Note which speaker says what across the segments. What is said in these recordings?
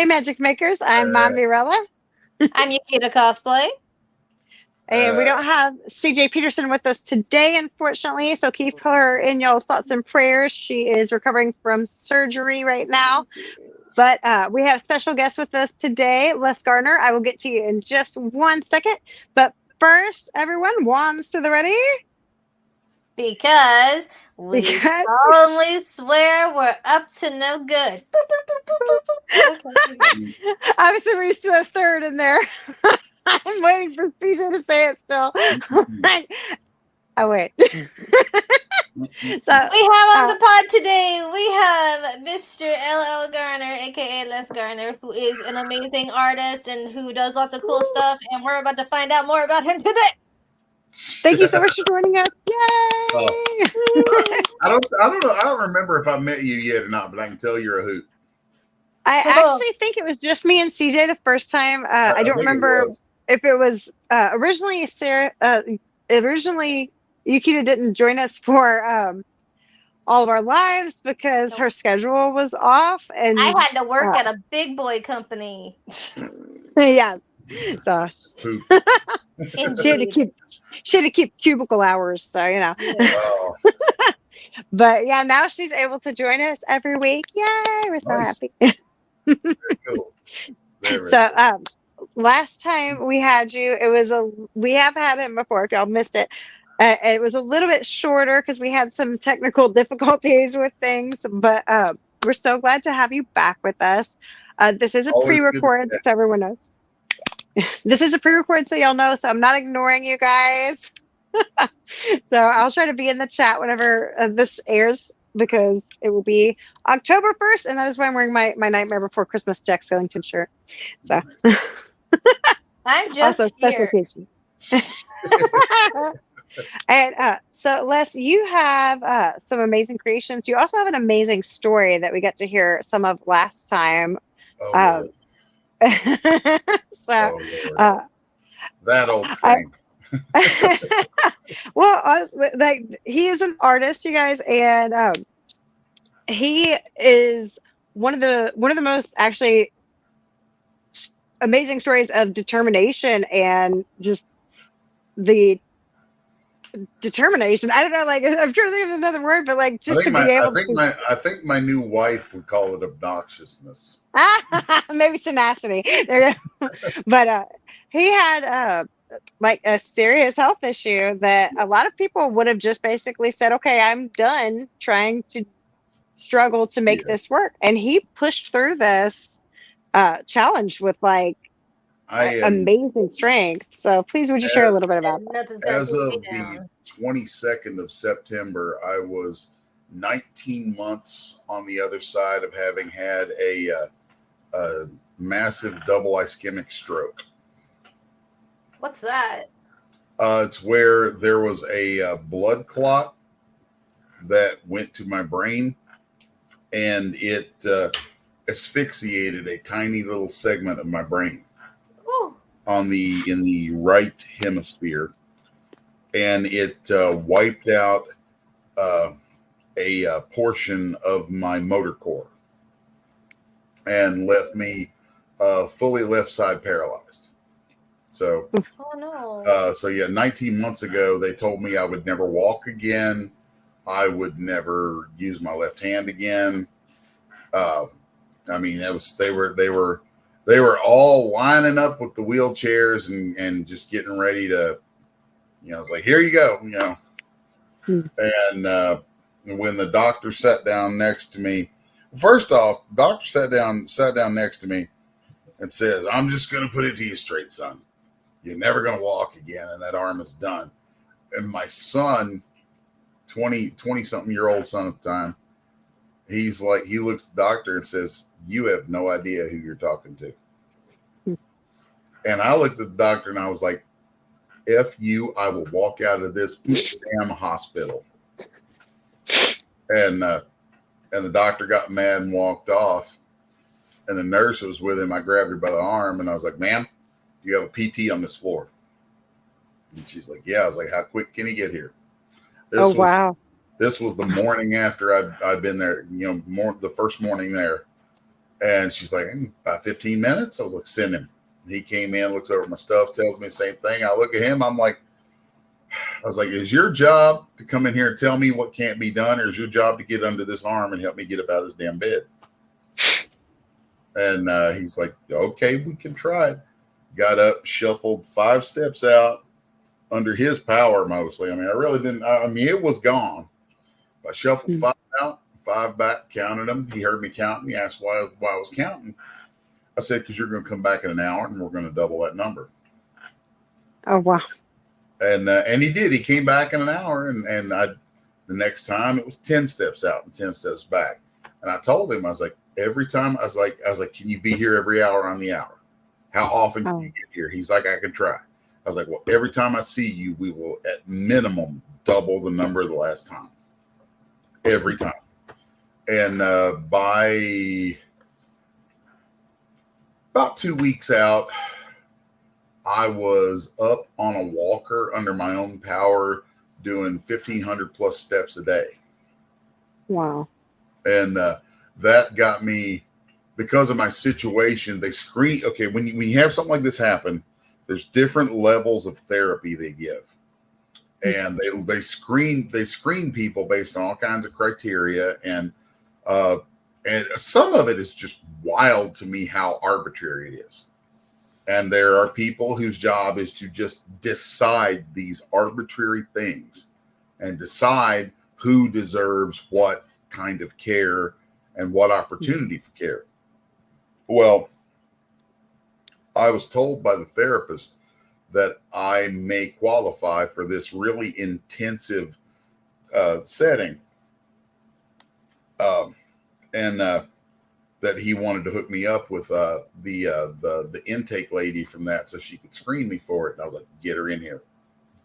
Speaker 1: Hey, Magic Makers. I'm Mom Mirella.
Speaker 2: I'm Yukita Cosplay.
Speaker 1: And we don't have CJ Peterson with us today, unfortunately. So keep her in y'all's thoughts and prayers. She is recovering from surgery right now. But we have special guests with us today, Les Garner. I will get to you in just 1 second. But first, everyone, wands to the ready?
Speaker 2: Because we solemnly swear we're up to no good. Boop, boop, boop, boop, boop, boop.
Speaker 1: Okay. Obviously, we still have third in there. I'm waiting for CJ to say it still. Oh, wait. So
Speaker 2: we have on the pod today, we have Mr. LL Garner, aka Les Garner, who is an amazing artist and who does lots of cool stuff, and we're about to find out more about him today.
Speaker 1: Thank you so much for joining us. Yay!
Speaker 3: I don't know. I don't remember if I met you yet or not, but I can tell you're a hoot.
Speaker 1: I actually think it was just me and CJ the first time. I don't remember if it was originally Sarah. Originally, Yukita didn't join us for all of our lives because her schedule was off, and
Speaker 2: I had to work at a big boy company.
Speaker 1: Yeah, so she had to keep cubicle hours, so you know.
Speaker 3: Wow.
Speaker 1: But yeah, now she's able to join us every week. Yay! We're so happy.
Speaker 3: Very cool.
Speaker 1: So last time we had you, we have had him before. If y'all missed it, it was a little bit shorter because we had some technical difficulties with things. But we're so glad to have you back with us. This is a pre-recorded, so everyone knows. This is a pre-record, so y'all know. So I'm not ignoring you guys. So I'll try to be in the chat whenever this airs, because it will be October 1st, and that is why I'm wearing my Nightmare Before Christmas Jack Skellington shirt. So
Speaker 2: I'm just also
Speaker 1: special occasion. And so Les, you have some amazing creations. You also have an amazing story that we got to hear some of last time.
Speaker 3: That old thing.
Speaker 1: Well, like, he is an artist, you guys, and he is one of the most actually amazing stories of determination and just the determination. I don't know, like, I'm trying to think of another word, but like just
Speaker 3: I think my new wife would call it obnoxiousness.
Speaker 1: Maybe tenacity. But he had like a serious health issue that a lot of people would have just basically said, okay, I'm done trying to struggle to make this work. And he pushed through this challenge with like amazing strength. So please, would you share a little bit about that?
Speaker 3: As of the 22nd of September, I was 19 months on the other side of having had a massive double ischemic stroke.
Speaker 2: What's that?
Speaker 3: It's where there was a blood clot that went to my brain, and it asphyxiated a tiny little segment of my brain in the right hemisphere, and it wiped out a portion of my motor core and left me fully left side paralyzed. So, so yeah, 19 months ago, they told me I would never walk again. I would never use my left hand again. I mean, they were all lining up with the wheelchairs and just getting ready to, you know, it's like, here you go, you know. And when the doctor sat down next to me, first off, the doctor sat down next to me and says, I'm just going to put it to you straight, son. You're never going to walk again, and that arm is done. And my son, 20-something-year-old son at the time, he's like, he looks at the doctor and says, you have no idea who you're talking to. And I looked at the doctor and I was like, F you, I will walk out of this damn hospital. And the doctor got mad and walked off. And the nurse was with him. I grabbed her by the arm and I was like, ma'am, do you have a PT on this floor? And she's like, yeah. I was like, how quick can he get here?
Speaker 1: Wow.
Speaker 3: This was the morning after I'd been there, you know, the first morning there. And she's like, about 15 minutes. I was like, send him. He came in, looks over my stuff, tells me the same thing. I look at him. I was like, is your job to come in here and tell me what can't be done, or is your job to get under this arm and help me get up out of this damn bed? And he's like, okay, we can try it. Got up, shuffled 5 steps out under his power mostly. I mean, I really didn't. I mean, it was gone. I shuffled 5 out, 5 back, counted them. He heard me counting. He asked why I was counting. I said, because you're going to come back in an hour and we're going to double that number.
Speaker 1: Oh, wow.
Speaker 3: And he did. He came back in an hour, and the next time it was 10 steps out and 10 steps back. And I told him, I was like, every time, I was like, can you be here every hour on the hour? How often can you get here? He's like, I can try. I was like, well, every time I see you, we will at minimum double the number of the last time. Every time. And by about 2 weeks out, I was up on a walker under my own power doing 1,500 plus steps a day.
Speaker 1: Wow.
Speaker 3: And that got me, because of my situation, they screen. Okay, when you have something like this happen, there's different levels of therapy they give. And they screen people based on all kinds of criteria. And some of it is just wild to me how arbitrary it is. And there are people whose job is to just decide these arbitrary things and decide who deserves what kind of care and what opportunity for care. Well, I was told by the therapist that I may qualify for this really intensive setting. And that he wanted to hook me up with the intake lady from that so she could screen me for it. And I was like, get her in here.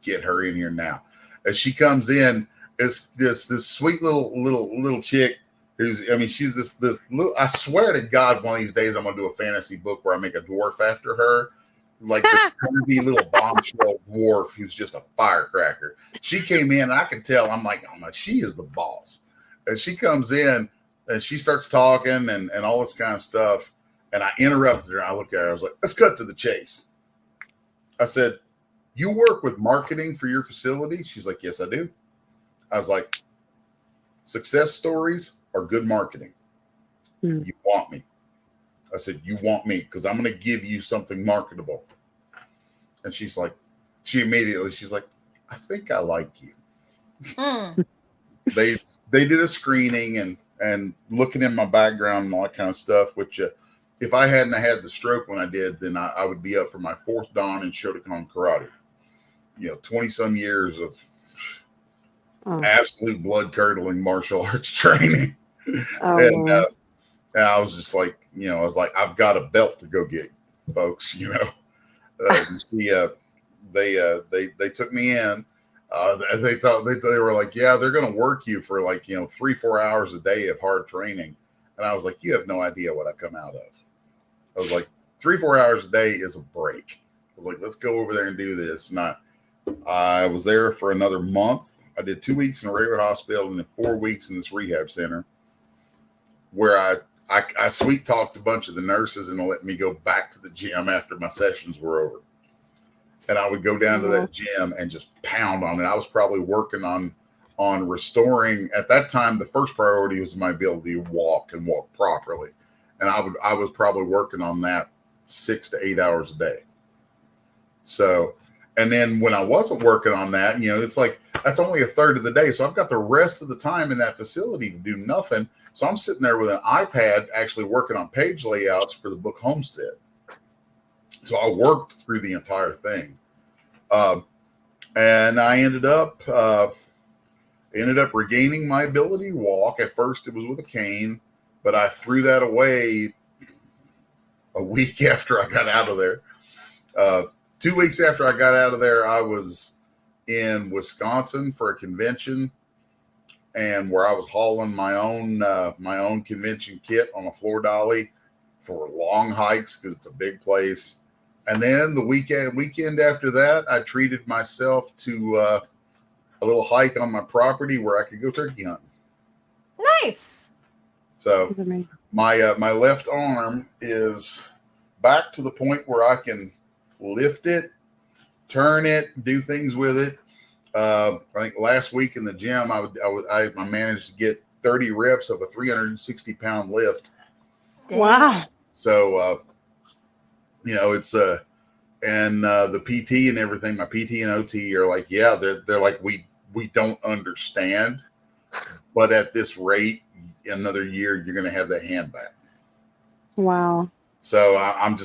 Speaker 3: Get her in here now. As she comes in, it's this sweet little chick who's, I mean, she's this little, I swear to God, one of these days I'm going to do a fantasy book where I make a dwarf after her. Like this curvy little bombshell dwarf who's just a firecracker. She came in and I could tell, I'm like, she is the boss. And she comes in, and she starts talking and all this kind of stuff. And I interrupted her. I looked at her. I was like, let's cut to the chase. I said, you work with marketing for your facility? She's like, yes, I do. I was like, success stories are good marketing. You want me? I said, you want me? Because I'm going to give you something marketable. And she's like, she's like, I think I like you. They did a screening and looking in my background and all that kind of stuff, which if I hadn't had the stroke when I did, then I would be up for my 4th dan in Shotokan karate. 20 some years of absolute blood curdling martial arts training. And I was just like, I was like, I've got a belt to go get, folks, they took me in. They were like, yeah, they're going to work you for 3-4 hours a day of hard training. And I was like, you have no idea what I come out of. I was like, 3-4 hours a day is a break. I was like, let's go over there and do this. And I was there for another month. I did 2 weeks in a regular hospital and then 4 weeks in this rehab center where I sweet talked a bunch of the nurses and let me go back to the gym after my sessions were over. And I would go down to that gym and just pound on it. I was probably working on restoring. At that time, the first priority was my ability to walk and walk properly. And I was probably working on that 6 to 8 hours a day. So, and then when I wasn't working on that, it's like, that's only a third of the day. So I've got the rest of the time in that facility to do nothing. So I'm sitting there with an iPad actually working on page layouts for the book Homestead. So I worked through the entire thing. And I ended up regaining my ability to walk. At first it was with a cane, but I threw that away a week after I got out of there. 2 weeks after I got out of there, I was in Wisconsin for a convention, and where I was hauling my own convention kit on a floor dolly for long hikes because it's a big place. And then the weekend after that, I treated myself to a little hike on my property where I could go turkey hunting.
Speaker 2: Nice.
Speaker 3: So my left arm is back to the point where I can lift it, turn it, do things with it. I think last week in the gym, I managed to get 30 reps of a 360-pound lift.
Speaker 1: Wow.
Speaker 3: So, it's and the PT and everything, my PT and OT are like, yeah, they're like, we don't understand, but at this rate, another year, you're going to have that hand back.
Speaker 1: Wow.
Speaker 3: So I'm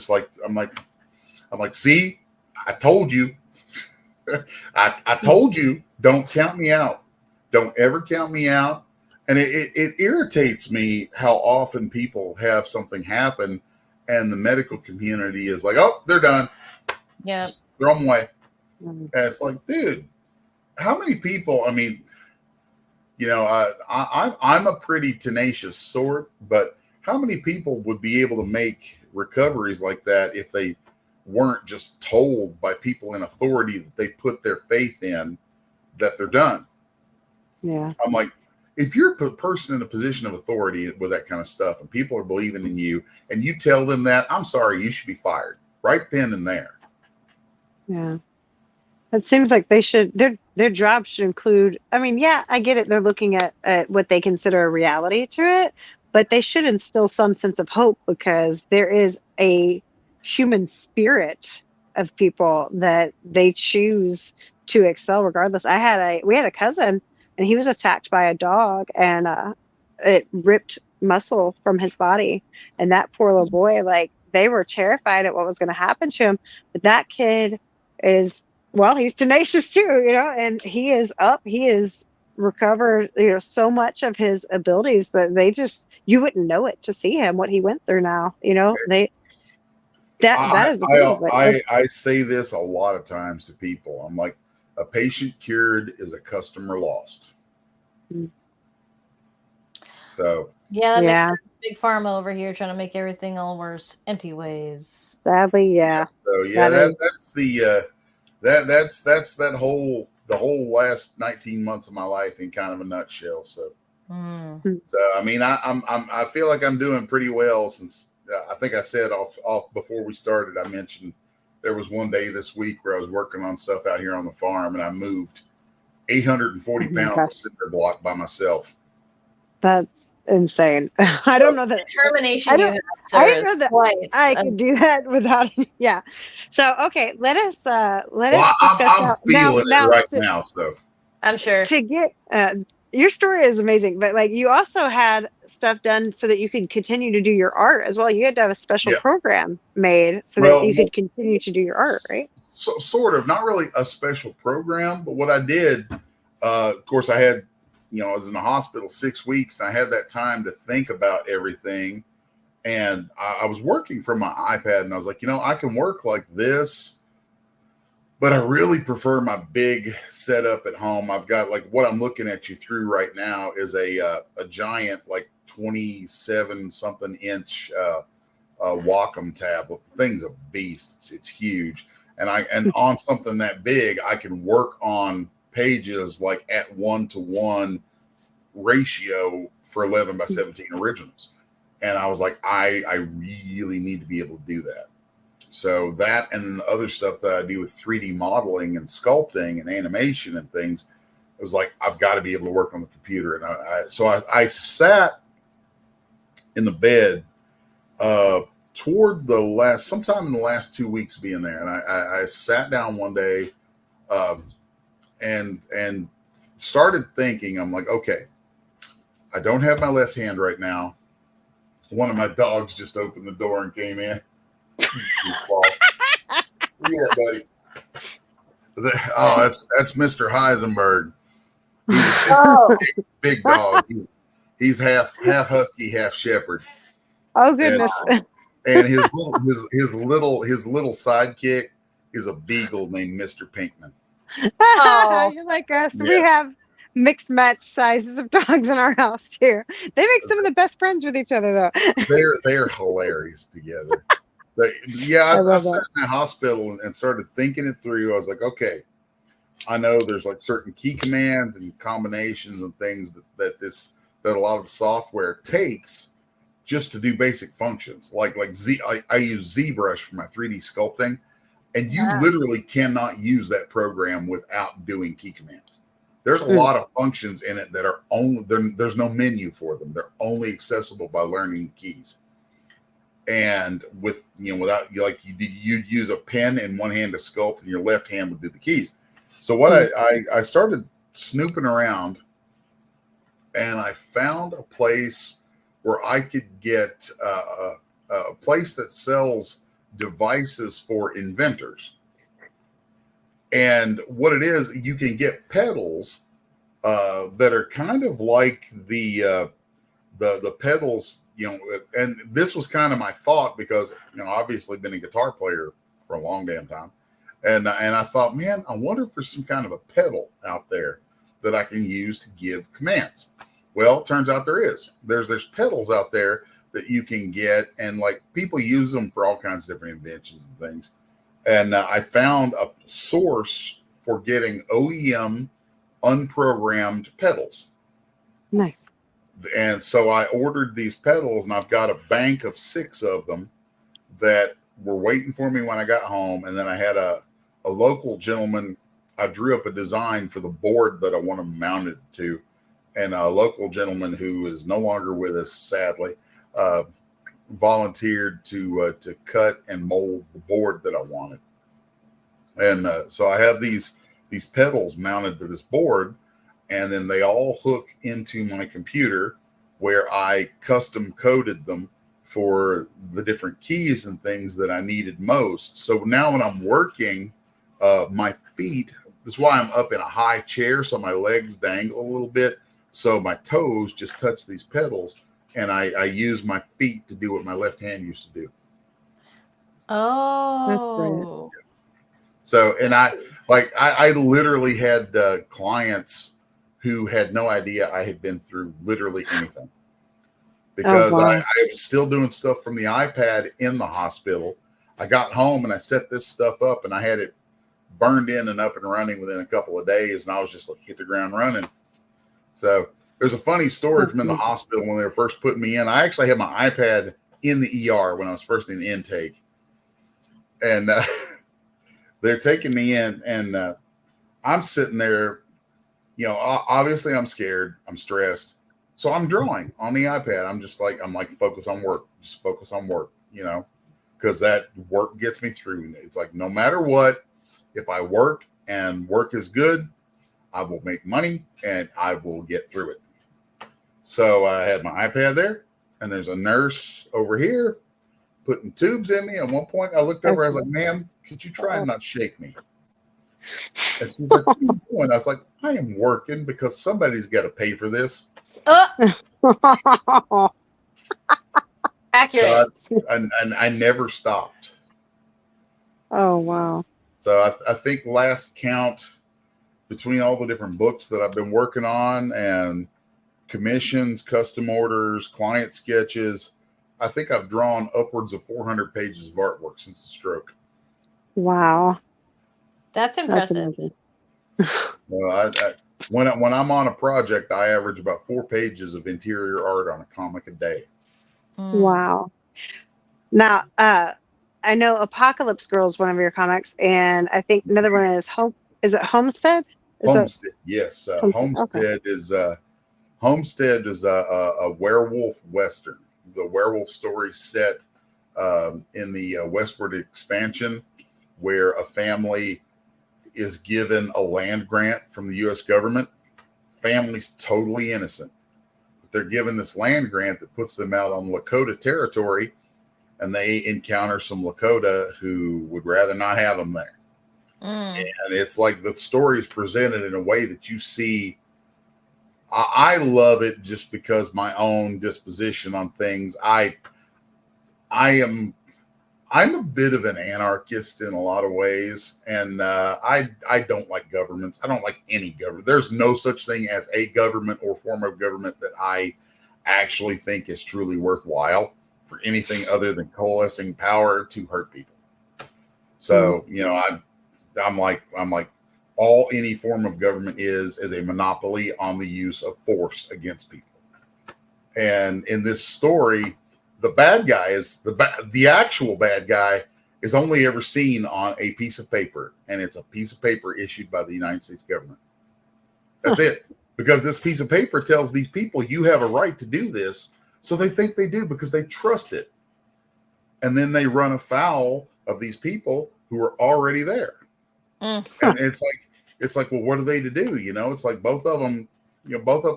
Speaker 3: like, see, I told you. I told you, don't count me out. Don't ever count me out. And it irritates me how often people have something happen and the medical community is like, oh, they're done.
Speaker 2: Yeah.
Speaker 3: Just throw them away. And it's like, dude, how many people, I mean, I'm a pretty tenacious sort, but how many people would be able to make recoveries like that if they weren't just told by people in authority that they put their faith in that they're done?
Speaker 1: Yeah.
Speaker 3: I'm like, if you're a person in a position of authority with that kind of stuff and people are believing in you and you tell them that, I'm sorry, you should be fired right then and there.
Speaker 1: Yeah. It seems like they should, their job should include, I mean, yeah, I get it. They're looking at what they consider a reality to it, but they should instill some sense of hope because there is a human spirit of people that they choose to excel regardless. We had a cousin and he was attacked by a dog and it ripped muscle from his body. And that poor little boy, like they were terrified at what was going to happen to him. But that kid is, well, he's tenacious too, and he is recovered, so much of his abilities that you wouldn't know it to see him, what he went through now, that is the thing.
Speaker 3: I say this a lot of times to people. I'm like, a patient cured is a customer lost.
Speaker 1: Mm.
Speaker 3: So
Speaker 2: yeah, that makes sense. Big pharma over here trying to make everything all worse. Anyways,
Speaker 1: sadly, yeah.
Speaker 3: So that's the whole last 19 months of my life in kind of a nutshell. So, so I mean, I feel like I'm doing pretty well since I think I said off before we started. I mentioned there was one day this week where I was working on stuff out here on the farm and I moved 840 pounds of cinder block by myself.
Speaker 1: That's insane. I don't know that
Speaker 2: determination.
Speaker 1: I don't know that I could do that without. Yeah. So okay, let us discuss.
Speaker 3: I'm feeling it right now. So
Speaker 2: I'm sure
Speaker 1: to get your story is amazing, but like you also had stuff done so that you could continue to do your art as well. You had to have a special program made so that you could continue to do your art, right?
Speaker 3: So, sort of, not really a special program, but what I did, of course, I had, I was in the hospital 6 weeks. And I had that time to think about everything. And I was working from my iPad and I was like, I can work like this, but I really prefer my big setup at home. I've got like what I'm looking at you through right now is a giant, like 27 something inch Wacom tablet. The thing's a beast. It's huge. And on something that big, I can work on pages like at 1-to-1 ratio for 11 by 17 originals. And I was like, I really need to be able to do that. So that and the other stuff that I do with 3D modeling and sculpting and animation and things, it was like, I've got to be able to work on the computer. And so I sat in the bed sometime in the last 2 weeks being there. And I sat down one day and started thinking, I'm like, okay, I don't have my left hand right now. One of my dogs just opened the door and came in. Yeah, buddy. That's Mr. Heisenberg. He's a big dog. He's half husky, half shepherd.
Speaker 1: Oh goodness!
Speaker 3: And his little sidekick is a beagle named Mr. Pinkman.
Speaker 1: Oh, you're like us. Yeah. We have mixed match sizes of dogs in our house too. They make some of the best friends with each other, though.
Speaker 3: They're hilarious together. I sat in the hospital and started thinking it through. I was like, okay, I know there's like certain key commands and combinations and things that a lot of the software takes just to do basic functions. I use ZBrush for my 3D sculpting, and you literally cannot use that program without doing key commands. There's a lot of functions in it that are only there's no menu for them. They're only accessible by learning the keys. And with without you'd use a pen in one hand to sculpt, and your left hand would do the keys. So what I started snooping around, and I found a place where I could get a place that sells devices for inventors. And what it is, you can get pedals that are kind of like the pedals, and this was kind of my thought because, obviously been a guitar player for a long damn time. And I thought, man, I wonder if there's some kind of a pedal out there that I can use to give commands. Well, it turns out there is. There's pedals out there that you can get, and like people use them for all kinds of different inventions and things. And I found a source for getting OEM unprogrammed pedals.
Speaker 1: Nice.
Speaker 3: And so I ordered these pedals, and I've got a bank of 6 of them that were waiting for me when I got home. And then I had a local gentleman. I drew up a design for the board that I want them mounted to. And a local gentleman who is no longer with us, sadly, volunteered to cut and mold the board that I wanted. And so I have these pedals mounted to this board, and then they all hook into my computer where I custom coded them for the different keys and things that I needed most. So now when I'm working, my feet, that's why I'm up in a high chair, so my legs dangle a little bit. So my toes just touch these pedals, and I use my feet to do what my left hand used to do.
Speaker 2: Oh,
Speaker 1: that's brilliant.
Speaker 3: So, and I literally had clients who had no idea I had been through literally anything, because I was still doing stuff from the iPad in the hospital. I got home and I set this stuff up, and I had it burned in and up and running within a couple of days, and I was just like, hit the ground running. So there's a funny story from in the hospital when they were first putting me in. I actually had my iPad in the ER when I was first in intake, and they're taking me in, and I'm sitting there, obviously I'm scared, I'm stressed. So I'm drawing on the iPad. I'm like, focus on work, just focus on work, because that work gets me through. It's like, no matter what, if I work and work is good, I will make money and I will get through it. So I had my iPad there, and there's a nurse over here putting tubes in me. At one point I looked over, I was like, ma'am, could you try and not shake me? And she's like, what are you doing? I was like, I am working because somebody's got to pay for this.
Speaker 2: Accurate.
Speaker 3: And I never stopped.
Speaker 1: Oh, wow.
Speaker 3: So I think last count, between all the different books that I've been working on and commissions, custom orders, client sketches, I think I've drawn upwards of 400 pages of artwork since the stroke.
Speaker 1: Wow.
Speaker 2: That's impressive.
Speaker 3: Well, when I'm on a project, I average about 4 pages of interior art on a comic a day.
Speaker 1: Wow. Now, I know Apocalypse Girl is one of your comics, and I think another one is Homestead?
Speaker 3: Homestead, yes. Homestead is a werewolf western. The werewolf story set in the westward expansion, where a family is given a land grant from the U.S. government. Family's totally innocent, but they're given this land grant that puts them out on Lakota territory, and they encounter some Lakota who would rather not have them there. And it's like the story is presented in a way that you see. I love it just because my own disposition on things. I'm a bit of an anarchist in a lot of ways, and I don't like governments. I don't like any government. There's no such thing as a government or form of government that I actually think is truly worthwhile for anything other than coalescing power to hurt people. So, I'm like all any form of government is a monopoly on the use of force against people. And in this story, the bad guy is the actual bad guy is only ever seen on a piece of paper, and it's a piece of paper issued by the United States government. That's it. Because this piece of paper tells these people you have a right to do this, so they think they do because they trust it. And then they run afoul of these people who are already there. And it's like, well, what are they to do? You know, it's like both of them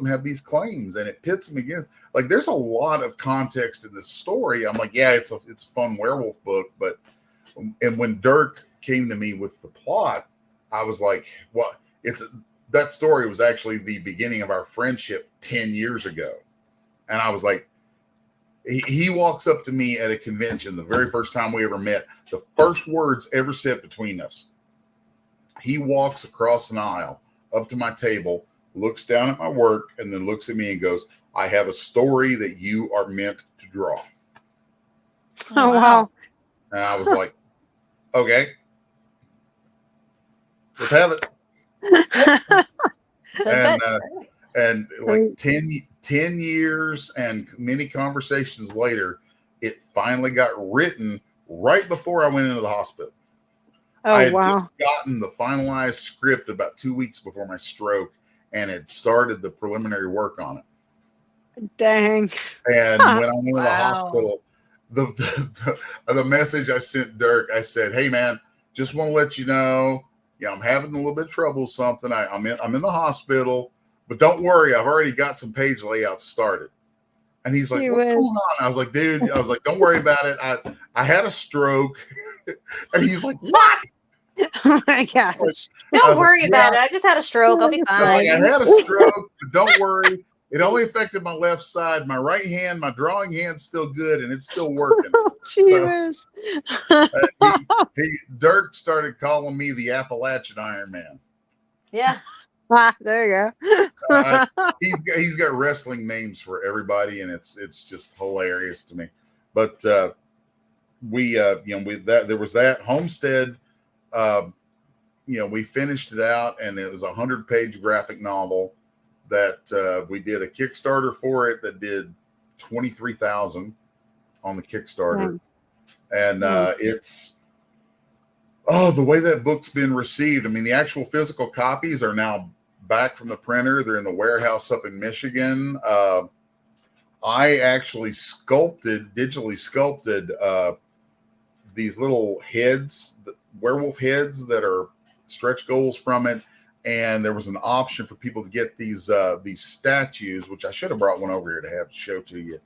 Speaker 3: have these claims, and it pits them against. Like, there's a lot of context in this story. I'm like, yeah, it's a fun werewolf book, but and when Dirk came to me with the plot, I was like, well, that story was actually the beginning of our friendship 10 years ago. And I was like, he walks up to me at a convention, the very first time we ever met, the first words ever said between us. He walks across an aisle up to my table, looks down at my work, and then looks at me and goes, I have a story that you are meant to draw.
Speaker 1: Oh, wow.
Speaker 3: And I was like, okay, let's have it. And like 10 years and many conversations later, it finally got written right before I went into the hospital. I had just gotten the finalized script about 2 weeks before my stroke, and had started the preliminary work on it.
Speaker 1: Dang.
Speaker 3: And when I went to the hospital, the message I sent Dirk, I said, hey man, just want to let you know, I'm having a little bit of trouble with something. I'm in the hospital, but don't worry, I've already got some page layouts started. And he's like, what's going on? I was like, dude, don't worry about it. I had a stroke. And he's like, what?
Speaker 1: Oh my gosh.
Speaker 2: Don't worry about it. I just had a stroke. I'll be fine.
Speaker 3: I had a stroke, but don't worry. It only affected my left side. My right hand, my drawing hand's still good, and it's still working. Dirk started calling me the Appalachian Iron Man.
Speaker 2: Yeah.
Speaker 1: There you go.
Speaker 3: He's got wrestling names for everybody, and it's just hilarious to me. But there was that Homestead. We finished it out, and it was a 100-page graphic novel that we did a Kickstarter for it that did 23,000 on the Kickstarter. And it's the way that book's been received. I mean, the actual physical copies are now back from the printer. They're in the warehouse up in Michigan. I actually digitally sculpted these little heads, werewolf heads that are stretch goals from it. And there was an option for people to get these statues, which I should have brought one over here to have to show to you.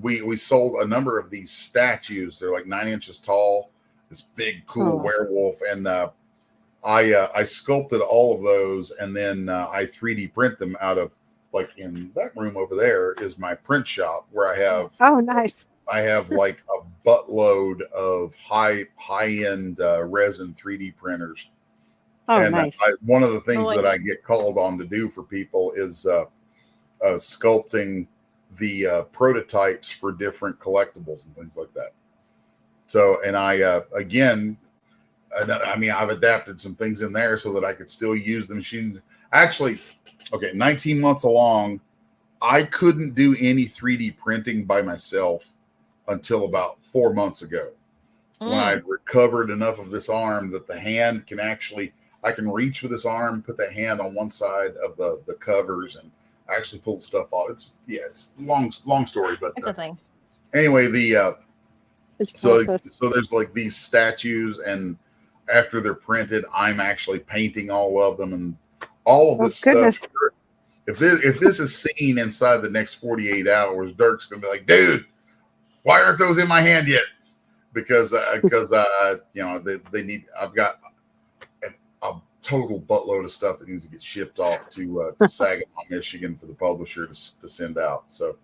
Speaker 3: We sold a number of these statues. They're like 9 inches tall, this big, cool werewolf. And I sculpted all of those, and then I 3D print them out of, like, in that room over there is my print shop where I have.
Speaker 1: Oh, nice.
Speaker 3: I have like a buttload of high-end resin 3D printers.
Speaker 1: Oh,
Speaker 3: and
Speaker 1: nice.
Speaker 3: One of the things that I get called on to do for people is sculpting the prototypes for different collectibles and things like that. So, and I've adapted some things in there so that I could still use the machines. Actually, 19 months along, I couldn't do any 3D printing by myself until about 4 months ago, when I recovered enough of this arm that the hand can actually, I can reach with this arm, put the hand on one side of the covers, and actually pull the stuff off. It's long story, but
Speaker 2: it's a thing.
Speaker 3: Anyway, so there's like these statues, and after they're printed, I'm actually painting all of them and all of this stuff. If this is seen inside the next 48 hours, Dirk's gonna be like, dude, why aren't those in my hand yet? Because they need. I've got a total buttload of stuff that needs to get shipped off to Saginaw, Michigan, for the publisher to send out. So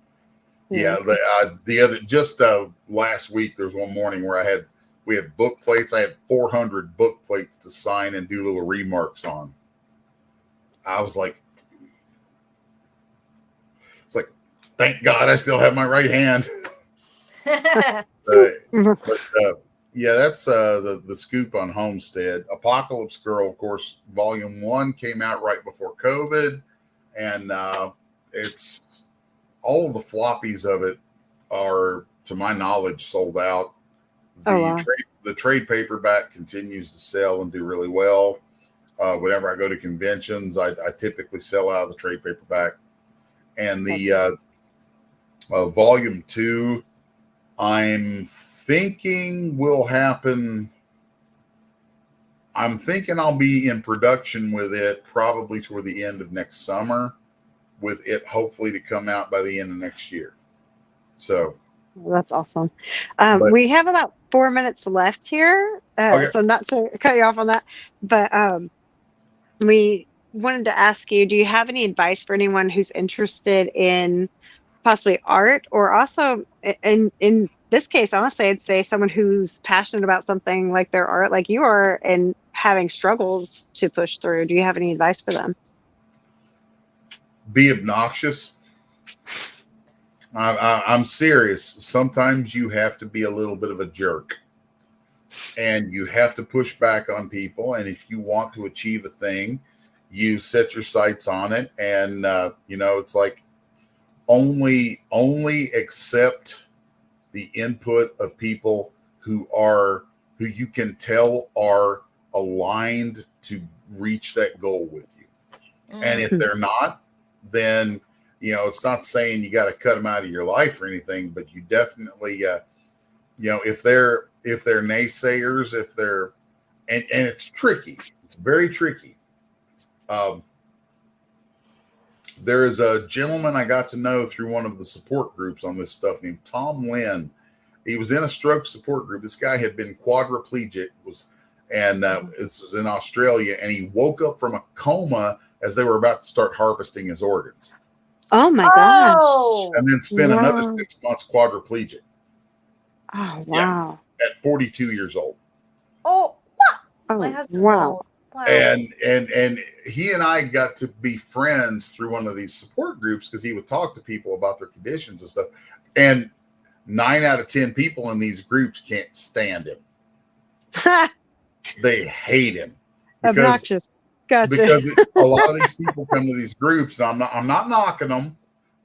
Speaker 3: last week there was one morning where we had book plates. I had 400 book plates to sign and do little remarks on. I was like, thank God I still have my right hand. That's the scoop on Homestead. Apocalypse Girl, of course, Volume 1 came out right before COVID, and it's all of the floppies of it are, to my knowledge, sold out. The trade paperback continues to sell and do really well. Whenever I go to conventions, I typically sell out of the trade paperback. And the volume 2, I'm thinking will happen. I'm thinking I'll be in production with it probably toward the end of next summer, with it hopefully to come out by the end of next year. So
Speaker 1: that's awesome. We have about 4 minutes left here,
Speaker 3: okay.
Speaker 1: So not to cut you off on that, but we wanted to ask you, do you have any advice for anyone who's interested in possibly art, or also in this case, honestly, I'd say someone who's passionate about something like their art, like you are, and having struggles to push through? Do you have any advice for them?
Speaker 3: Be obnoxious. I'm serious. Sometimes you have to be a little bit of a jerk, and you have to push back on people. And if you want to achieve a thing, you set your sights on it. And it's like only accept the input of people who you can tell are aligned to reach that goal with you. And if they're not, then it's not saying you got to cut them out of your life or anything, but you definitely if they're naysayers, if they're and it's tricky, it's very tricky. There is a gentleman I got to know through one of the support groups on this stuff named Tom Lynn. He was in a stroke support group. This guy had been quadriplegic, this was in Australia, and he woke up from a coma as they were about to start harvesting his organs.
Speaker 1: Oh my gosh.
Speaker 3: And then spent another 6 months quadriplegic.
Speaker 1: Oh wow.
Speaker 3: Yeah, at 42 years old.
Speaker 2: Oh, what?
Speaker 1: Oh,
Speaker 2: my husband.
Speaker 1: Wow.
Speaker 3: And he and I got to be friends through one of these support groups because he would talk to people about their conditions and stuff. And 9 out of 10 people in these groups can't stand him. They hate him.
Speaker 1: Obnoxious. Gotcha.
Speaker 3: Because a lot of these people come to these groups, and I'm not knocking them,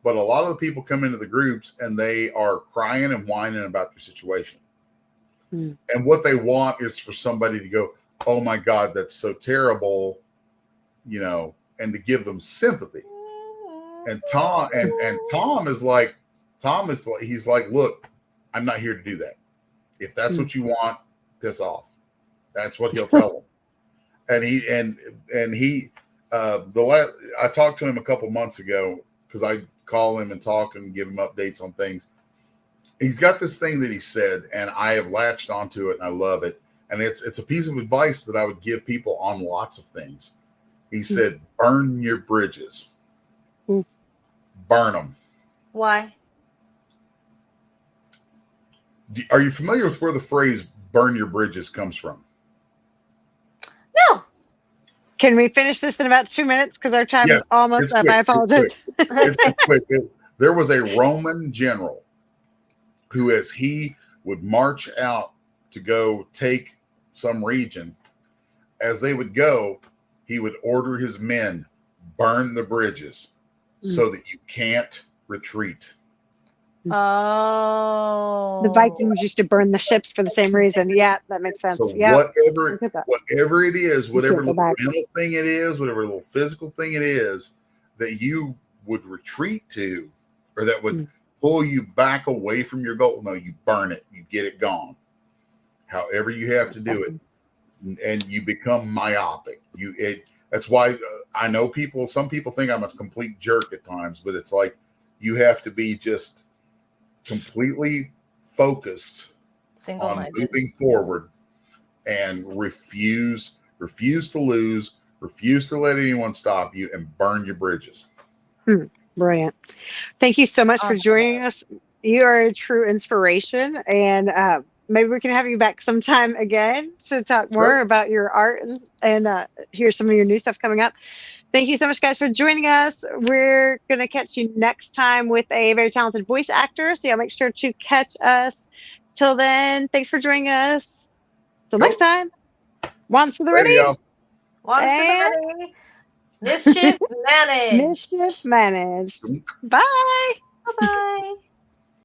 Speaker 3: but a lot of the people come into the groups and they are crying and whining about their situation. And what they want is for somebody to go, oh my God, that's so terrible, and to give them sympathy. And Tom is like, he's like, look, I'm not here to do that. If that's what you want, piss off. That's what he'll tell them. I talked to him a couple months ago because I call him and talk and give him updates on things. He's got this thing that he said, and I have latched onto it and I love it. And it's a piece of advice that I would give people on lots of things. He said, burn your bridges. Burn them.
Speaker 2: Why?
Speaker 3: Are you familiar with where the phrase burn your bridges comes from?
Speaker 2: No.
Speaker 1: Can we finish this in about 2 minutes? Because our time is almost up. I apologize.
Speaker 3: It's quick. There was a Roman general who, as he would march out to go take some region, as they would go, he would order his men, burn the bridges so that you can't retreat.
Speaker 2: Oh.
Speaker 1: The Vikings used to burn the ships for the same reason. Yeah, that makes sense.
Speaker 3: So whatever it is, whatever little mental thing it is, whatever little physical thing it is that you would retreat to, or that would pull you back away from your goal, no, you burn it. You get it gone. However you have to do it, and you become myopic. That's why I know some people think I'm a complete jerk at times, but it's like you have to be just completely focused on moving forward and refuse to lose, refuse to let anyone stop you, and burn your bridges.
Speaker 1: Brilliant. Thank you so much for joining us. You are a true inspiration, and maybe we can have you back sometime again to talk more about your art and hear some of your new stuff coming up. Thank you so much, guys, for joining us. We're going to catch you next time with a very talented voice actor, so y'all make sure to catch us. Till then, thanks for joining us. Till next time, Wands to the ready.
Speaker 2: Wands to the ready. Mischief managed.
Speaker 1: Mischief managed. Bye.
Speaker 2: Bye-bye.